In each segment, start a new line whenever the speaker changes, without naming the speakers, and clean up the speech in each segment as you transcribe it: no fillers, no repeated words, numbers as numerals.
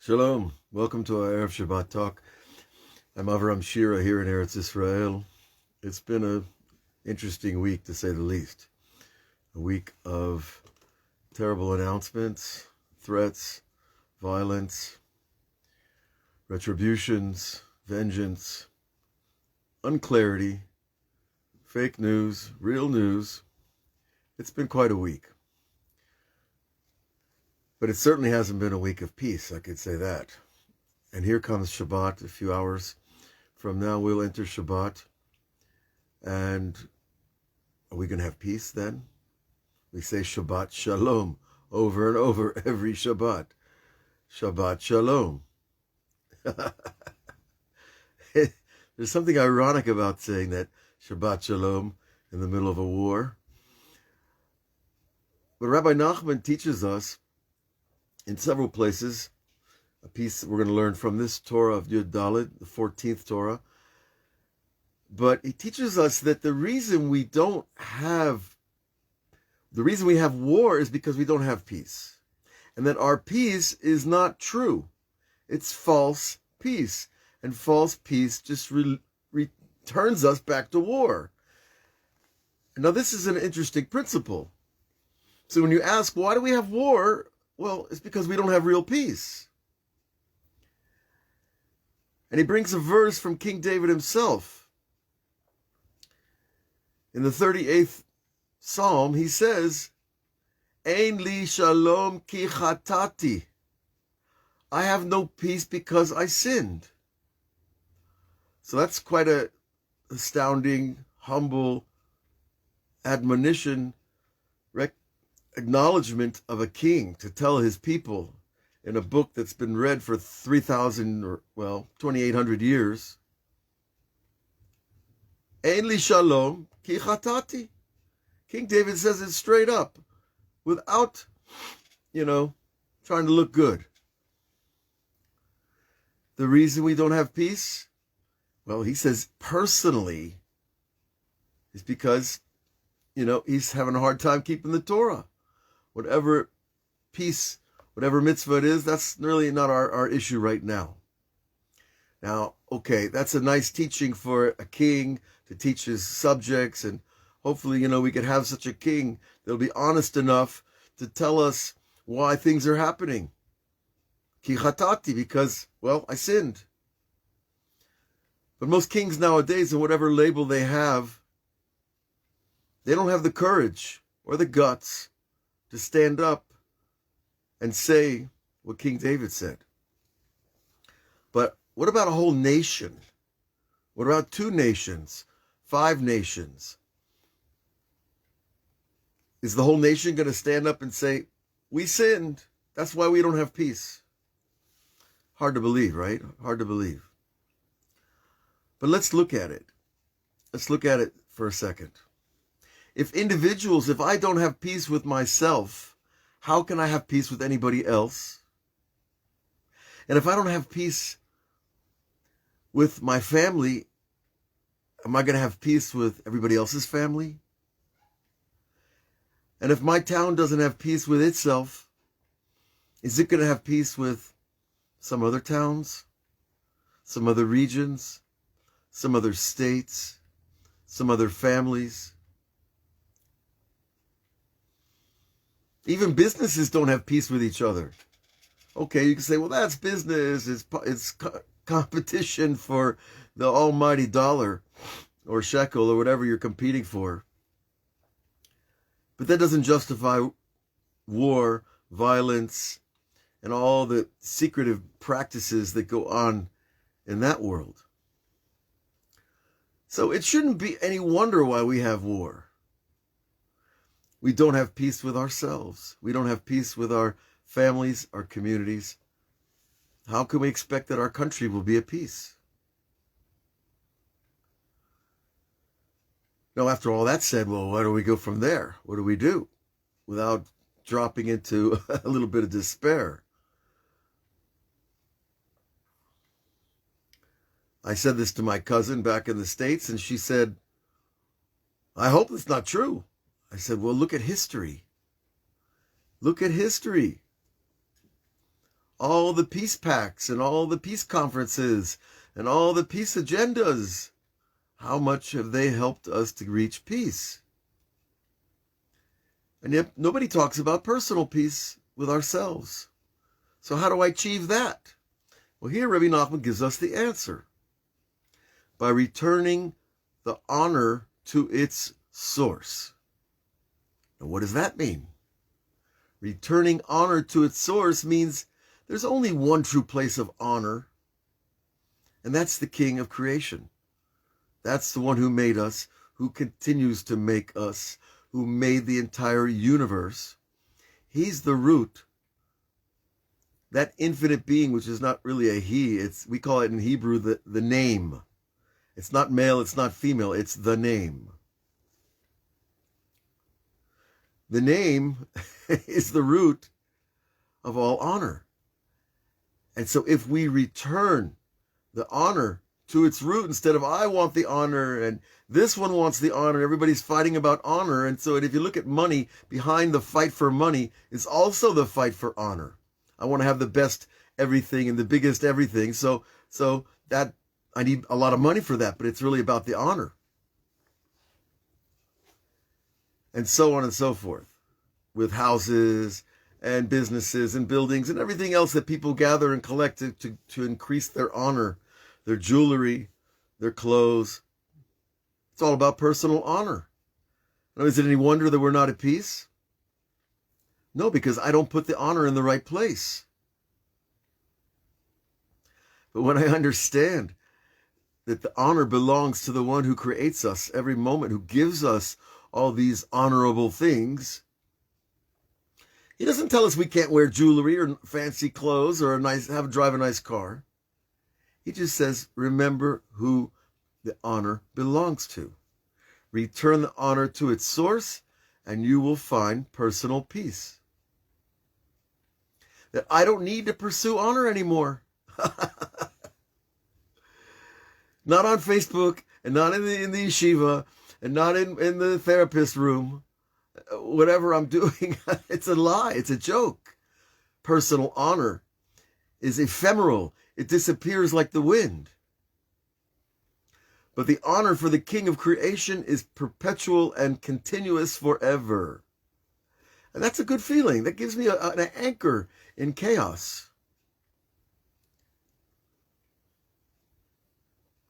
Shalom. Welcome to our Erev Shabbat talk. I'm Avraham Shira here in Eretz Israel. It's been an interesting week, to say the least. A week of terrible announcements, threats, violence, retributions, vengeance, unclarity, fake news, real news. It's been quite a week. But it certainly hasn't been a week of peace, I could say that. And here comes Shabbat. A few hours from now, we'll enter Shabbat. And are we going to have peace then? We say Shabbat Shalom over and over every Shabbat. Shabbat Shalom. There's something ironic about saying that Shabbat Shalom in the middle of a war. But Rabbi Nachman teaches us in several places, a piece that we're going to learn from this Torah of Yud Dalet, the 14th Torah. But he teaches us that the reason we have war is because we don't have peace. And that our peace is not true. It's false peace. And false peace just returns us back to war. Now this is an interesting principle. So when you ask, why do we have war? Well, it's because we don't have real peace. And he brings a verse from King David himself. In the 38th Psalm, he says, Ein li shalom ki chatati. I have no peace because I sinned. So that's quite an astounding, humble admonition, acknowledgement of a king to tell his people in a book that's been read for 2,800 years. Ein li shalom ki chatati. King David says it straight up, without, trying to look good. The reason we don't have peace, well, he says personally, is because, he's having a hard time keeping the Torah. Whatever peace, whatever mitzvah it is, that's really not our issue right now. Now, okay, that's a nice teaching for a king to teach his subjects, and hopefully, we could have such a king that'll be honest enough to tell us why things are happening. Ki chatati, because, I sinned. But most kings nowadays, in whatever label they don't have the courage or the guts to stand up and say what King David said. But what about a whole nation? What about 2 nations? 5 nations? Is the whole nation going to stand up and say, we sinned, that's why we don't have peace? Hard to believe, right? Hard to believe. But let's look at it. Let's look at it for a second. If I don't have peace with myself, how can I have peace with anybody else? And if I don't have peace with my family, am I going to have peace with everybody else's family? And if my town doesn't have peace with itself, is it going to have peace with some other towns, some other regions, some other states, some other families? Even businesses don't have peace with each other. Okay, you can say, well, that's business. It's competition for the almighty dollar or shekel or whatever you're competing for. But that doesn't justify war, violence, and all the secretive practices that go on in that world. So it shouldn't be any wonder why we have war. We don't have peace with ourselves. We don't have peace with our families, our communities. How can we expect that our country will be at peace? Now, after all that said, where do we go from there? What do we do without dropping into a little bit of despair? I said this to my cousin back in the States, and she said, I hope it's not true. I said, well, look at history. Look at history. all the peace pacts and all the peace conferences and all the peace agendas, how much have they helped us to reach peace? And yet nobody talks about personal peace with ourselves. So how do I achieve that? Well, here Rebbe Nachman gives us the answer. By returning the honor to its source. Now, what does that mean? Returning honor to its source means there's only one true place of honor, and that's the King of creation. That's the one who made us, who continues to make us, who made the entire universe. He's the root. That infinite being, which is not really a he, we call it in Hebrew the name. It's not male, it's not female, it's the name. The name is the root of all honor. And so if we return the honor to its root, instead of I want the honor and this one wants the honor, everybody's fighting about honor. And so if you look at money, behind the fight for money is also the fight for honor. I want to have the best everything and the biggest everything. So that I need a lot of money for that, but it's really about the honor. And so on and so forth, with houses and businesses and buildings and everything else that people gather and collect to increase their honor, their jewelry, their clothes. It's all about personal honor. Now, is it any wonder that we're not at peace? No, because I don't put the honor in the right place. But when I understand that the honor belongs to the one who creates us every moment, who gives us all these honorable things, he doesn't tell us we can't wear jewelry or fancy clothes or drive a nice car. He just says, remember who the honor belongs to. Return the honor to its source, and you will find personal peace. That I don't need to pursue honor anymore. Not on Facebook, and not in the yeshiva, and not in the therapist room. Whatever I'm doing, it's a lie, it's a joke. Personal honor is ephemeral. It disappears like the wind. But the honor for the King of creation is perpetual and continuous forever. And that's a good feeling. That gives me an anchor in chaos.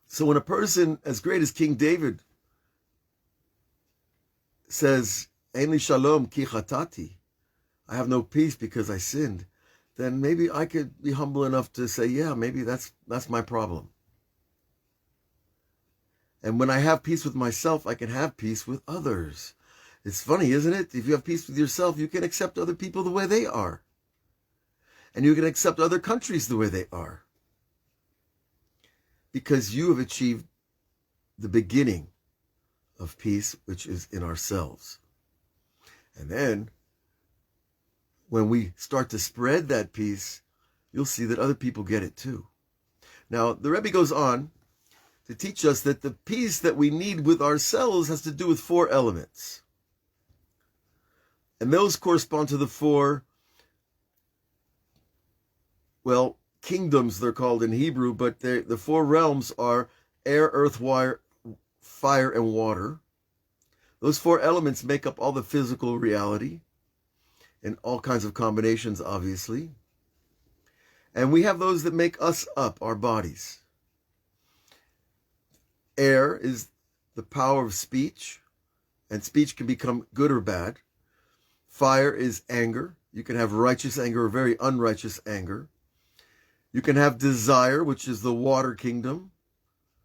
So when a person as great as King David says, Ein li shalom ki chatati, I have no peace because I sinned, then maybe I could be humble enough to say, yeah, maybe that's my problem. And when I have peace with myself, I can have peace with others. It's funny, isn't it? If you have peace with yourself, you can accept other people the way they are. And you can accept other countries the way they are. Because you have achieved the beginning of peace, which is in ourselves. And then, when we start to spread that peace, you'll see that other people get it too. Now, the Rebbe goes on to teach us that the peace that we need with ourselves has to do with 4 elements. And those correspond to the 4, kingdoms they're called in Hebrew, but the 4 realms are air, earth, fire, and water. Those 4 elements make up all the physical reality in all kinds of combinations, obviously. And we have those that make us up, our bodies. Air is the power of speech, and speech can become good or bad. Fire is anger. You can have righteous anger or very unrighteous anger. You can have desire, which is the water kingdom,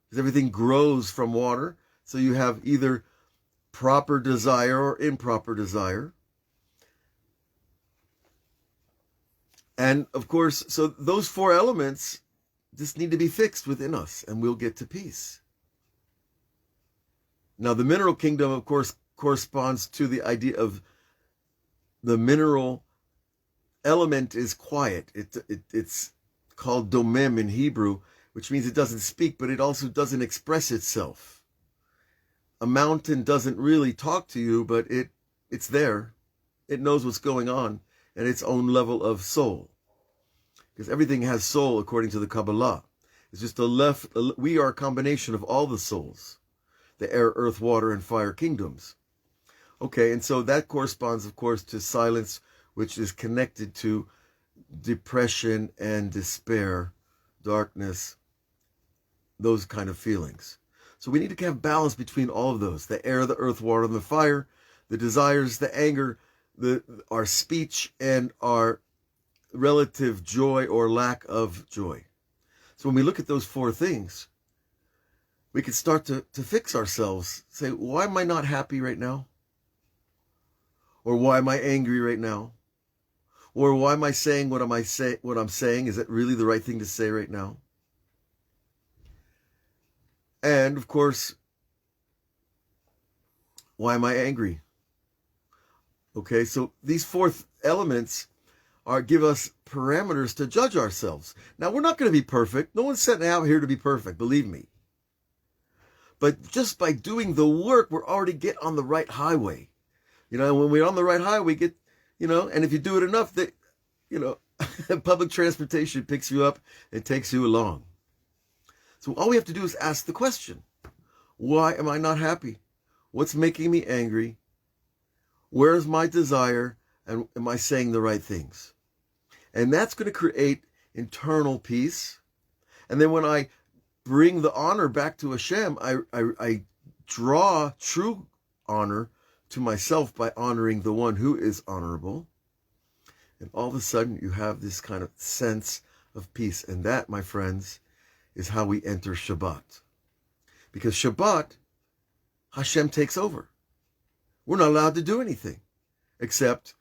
because everything grows from water. So you have either proper desire or improper desire. And of course, so those 4 elements just need to be fixed within us, and we'll get to peace. Now, the mineral kingdom, of course, corresponds to the idea of the mineral element is quiet. It's called domem in Hebrew, which means it doesn't speak, but it also doesn't express itself. A mountain doesn't really talk to you, but it's there. It knows what's going on at its own level of soul. because everything has soul according to the Kabbalah. It's just we are a combination of all the souls, the air, earth, water, and fire kingdoms. Okay, and so that corresponds, of course, to silence, which is connected to depression and despair, darkness, those kind of feelings. So we need to have balance between all of those, the air, the earth, water, and the fire, the desires, the anger, our speech, and our relative joy or lack of joy. So when we look at those four things, we can start to fix ourselves. Say, why am I not happy right now? Or why am I angry right now? Or why am I saying what I'm saying? Is it really the right thing to say right now? And of course, why am I angry? Okay, so these four elements give us parameters to judge ourselves. Now, we're not going to be perfect. No one's setting out here to be perfect, believe me. But just by doing the work, we're already get on the right highway. When we're on the right highway, and if you do it enough, that, public transportation picks you up and takes you along. So all we have to do is ask the question, why am I not happy? What's making me angry? Where is my desire? And am I saying the right things? And that's going to create internal peace. And then when I bring the honor back to Hashem, I draw true honor to myself by honoring the one who is honorable. And all of a sudden you have this kind of sense of peace. And that, my friends, is how we enter Shabbat. Because Shabbat, Hashem takes over. We're not allowed to do anything except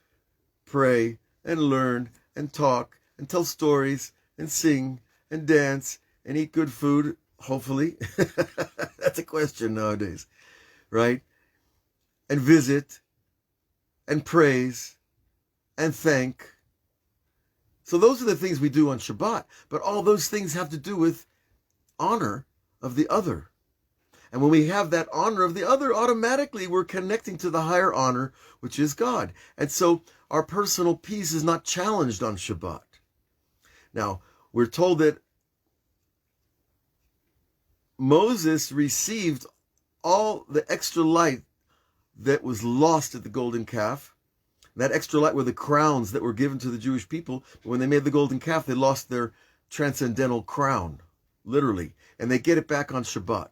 pray and learn and talk and tell stories and sing and dance and eat good food, hopefully. That's a question nowadays, right? And visit and praise and thank. So those are the things we do on Shabbat. But all those things have to do with honor of the other. And when we have that honor of the other, automatically we're connecting to the higher honor, which is God. And so our personal peace is not challenged on Shabbat. Now, we're told that Moses received all the extra light that was lost at the golden calf. That extra light were the crowns that were given to the Jewish people. But when they made the golden calf, they lost their transcendental crown, literally. And they get it back on Shabbat.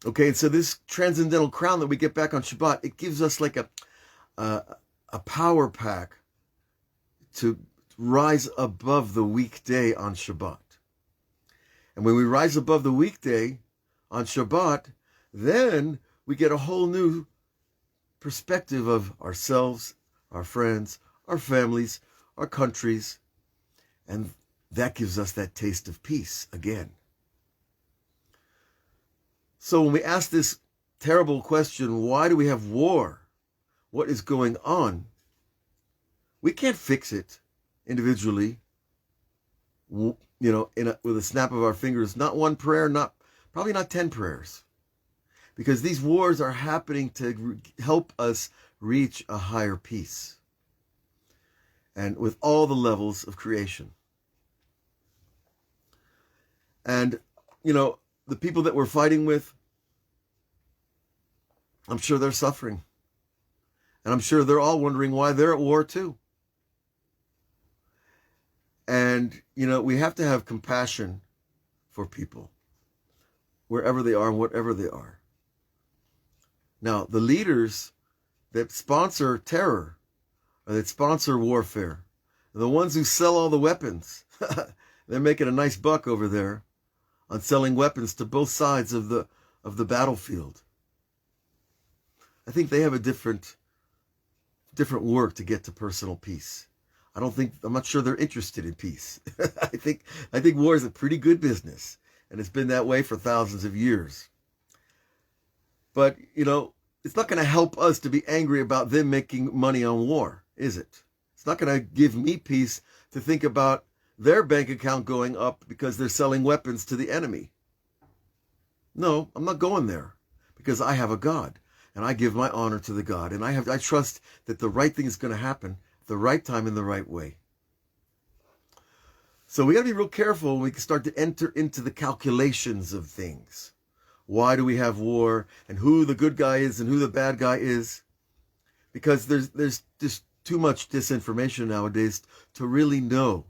Okay, and so this transcendental crown that we get back on Shabbat, it gives us like a power pack to rise above the weekday on Shabbat. And when we rise above the weekday on Shabbat, then we get a whole new perspective of ourselves, our friends, our families, our countries, and that gives us that taste of peace again. So when we ask this terrible question, why do we have war? What is going on? We can't fix it individually, with a snap of our fingers. Not one prayer, probably not 10 prayers. Because these wars are happening to help us reach a higher peace. And with all the levels of creation. And, the people that we're fighting with, I'm sure they're suffering. And I'm sure they're all wondering why they're at war too. And, we have to have compassion for people, wherever they are and whatever they are. Now, the leaders that sponsor terror, or that sponsor warfare, are the ones who sell all the weapons. They're making a nice buck over there on selling weapons to both sides of the battlefield. I think they have a different work to get to personal peace. I'm not sure they're interested in peace. I think war is a pretty good business, and it's been that way for thousands of years. But, it's not going to help us to be angry about them making money on war, is it? It's not going to give me peace to think about their bank account going up because they're selling weapons to the enemy. No, I'm not going there, because I have a God, and I give my honor to the God, and I trust that the right thing is going to happen at the right time in the right way. So we got to be real careful when we can start to enter into the calculations of things. Why do we have war, and who the good guy is and who the bad guy is? Because there's just too much disinformation nowadays to really know.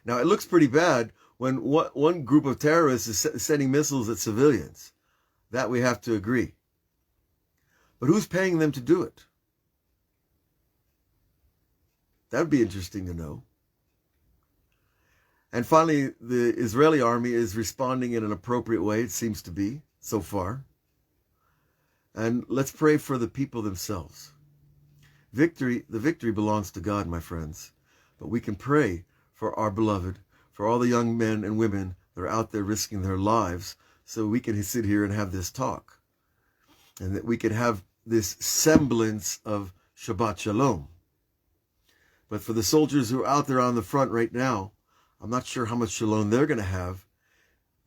Now, it looks pretty bad when one group of terrorists is sending missiles at civilians. That we have to agree. But who's paying them to do it? That would be interesting to know. And finally, the Israeli army is responding in an appropriate way, it seems to be, so far. And let's pray for the people themselves. The victory belongs to God, my friends. But we can pray for our beloved, for all the young men and women that are out there risking their lives, so we can sit here and have this talk. And that we can have this semblance of Shabbat Shalom. But for the soldiers who are out there on the front right now, I'm not sure how much shalom they're going to have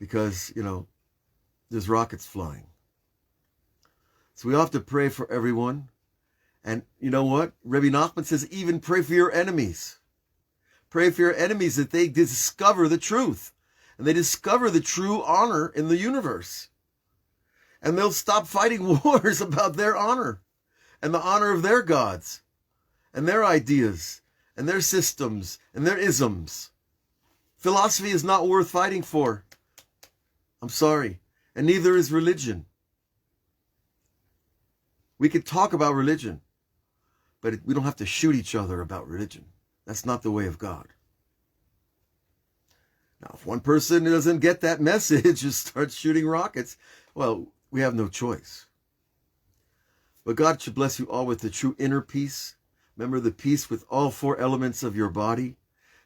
because, there's rockets flying. So we have to pray for everyone. And you know what? Rebbe Nachman says, even pray for your enemies. Pray for your enemies that they discover the truth. And they discover the true honor in the universe. And they'll stop fighting wars about their honor and the honor of their gods and their ideas and their systems and their isms. Philosophy is not worth fighting for. I'm sorry. And neither is religion. We could talk about religion, but we don't have to shoot each other about religion. That's not the way of God. Now, if one person doesn't get that message and starts shooting rockets, well, we have no choice. But God should bless you all with the true inner peace. Remember the peace with all four elements of your body,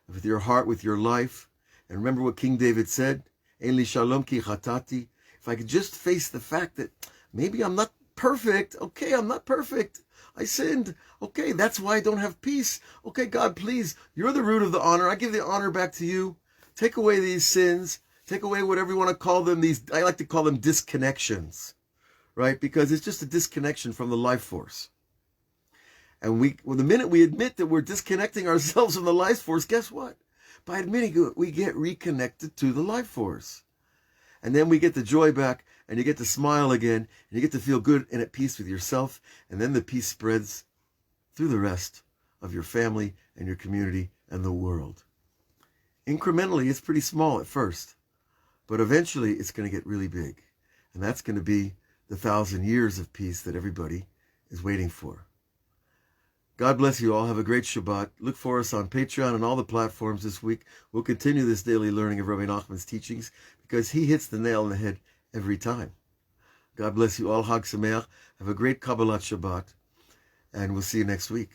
with your heart, with your life. And remember what King David said, Ein li shalom ki chatati. If I could just face the fact that maybe I'm not perfect. Okay, I'm not perfect. I sinned. Okay, that's why I don't have peace. Okay, God, please, you're the root of the honor. I give the honor back to you. Take away these sins. Take away whatever you want to call them. I like to call them disconnections, right? Because it's just a disconnection from the life force. And the minute we admit that we're disconnecting ourselves from the life force, guess what? By admitting it, we get reconnected to the life force. And then we get the joy back, and you get to smile again, and you get to feel good and at peace with yourself. And then the peace spreads through the rest of your family and your community and the world. Incrementally, it's pretty small at first, but eventually it's going to get really big. And that's going to be the 1,000 years of peace that everybody is waiting for. God bless you all. Have a great Shabbat. Look for us on Patreon and all the platforms this week. We'll continue this daily learning of Rabbi Nachman's teachings because he hits the nail on the head every time. God bless you all. Hag Sameach. Have a great Kabbalat Shabbat. And we'll see you next week.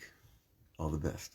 All the best.